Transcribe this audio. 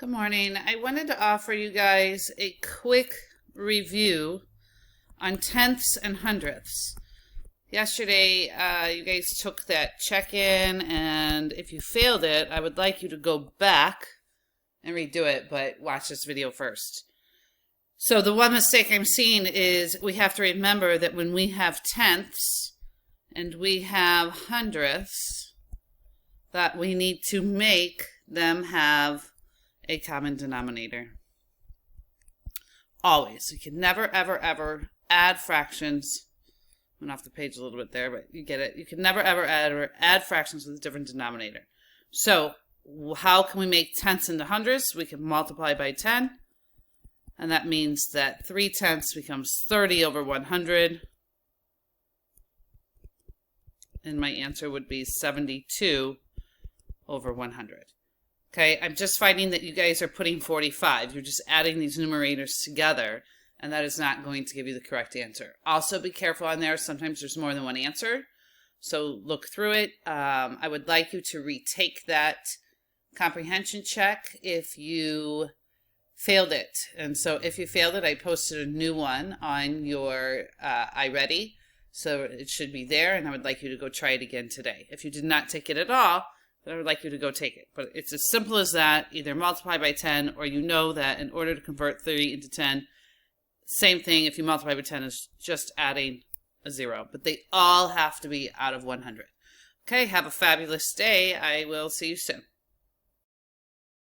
Good morning. I wanted to offer you guys a quick review on tenths and hundredths. Yesterday, you guys took that check-in, and if you failed it, I would like you to go back and redo it, but watch this video first. So the one mistake I'm seeing is we have to remember that when we have tenths and we have hundredths, that we need to make them have a common denominator. Always. You can never, ever, ever add fractions. Went off the page a little bit there, but you get it. You can never, ever add fractions with a different denominator. So how can we make tenths into hundredths? We can multiply by 10. And that means that 3 tenths becomes 30 over 100. And my answer would be 72 over 100. Okay, I'm just finding that you guys are putting 45. You're just adding these numerators together, and that is not going to give you the correct answer. Also, be careful on there. Sometimes there's more than one answer, so look through it. I would like you to retake that comprehension check if you failed it. And so if you failed it, I posted a new one on your iReady, so it should be there, and I would like you to go try it again today. If you did not take it at all, then I would like you to go take it. But it's as simple as that. Either multiply by 10, or you know that in order to convert 30 into 10, same thing, if you multiply by 10 is just adding a 0. But they all have to be out of 100. Okay, have a fabulous day. I will see you soon.